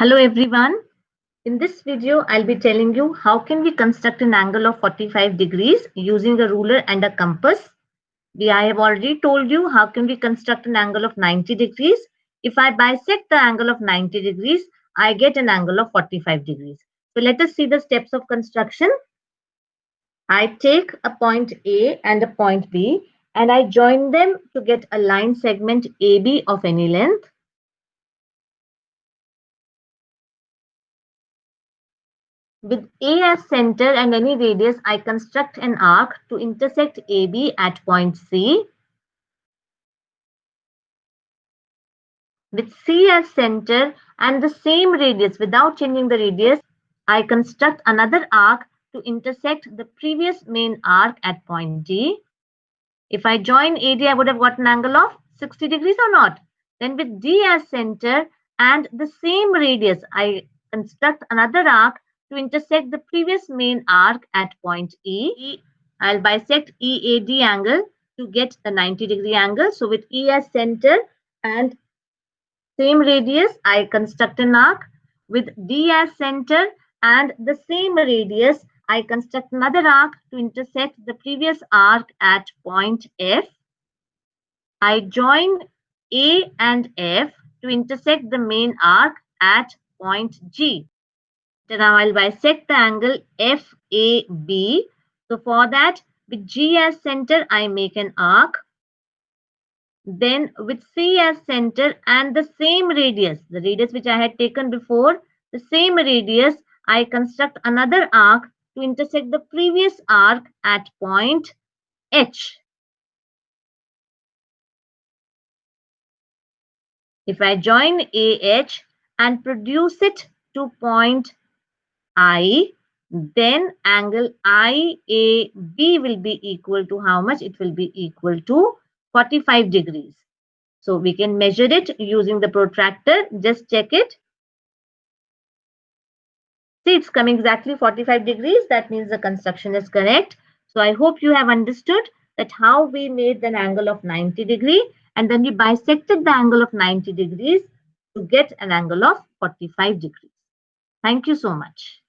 Hello everyone. In this video, I'll be telling you how can we construct an angle of 45 degrees using a ruler and a compass. I have already told you how can we construct an angle of 90 degrees. If I bisect the angle of 90 degrees, I get an angle of 45 degrees. So let us see the steps of construction. I take a point A and a point B and I join them to get a line segment AB of any length. With A as center and any radius, I construct an arc to intersect AB at point C. With C as center and the same radius without changing the radius, I construct another arc to intersect the previous main arc at point D. If I join AD, I would have got an angle of 60 degrees or not. Then with D as center and the same radius, I construct another arc to intersect the previous main arc at point E. I'll bisect EAD angle to get the 90-degree angle. So with E as center and same radius, I construct an arc. With D as center and the same radius, I construct another arc to intersect the previous arc at point F. I join A and F to intersect the main arc at point G. So now I'll bisect the angle FAB. So for that, with G as center, I make an arc. Then with C as center and the same radius, the radius which I had taken before, the same radius, I construct another arc to intersect the previous arc at point H. If I join AH and produce it to point I, then angle IAB will be equal to how much? It will be equal to 45 degrees. So we can measure it using the protractor. Just check it. See, it's coming exactly 45 degrees. That means the construction is correct. So I hope you have understood that how we made an angle of 90 degree and then we bisected the angle of 90 degrees to get an angle of 45 degrees. Thank you so much.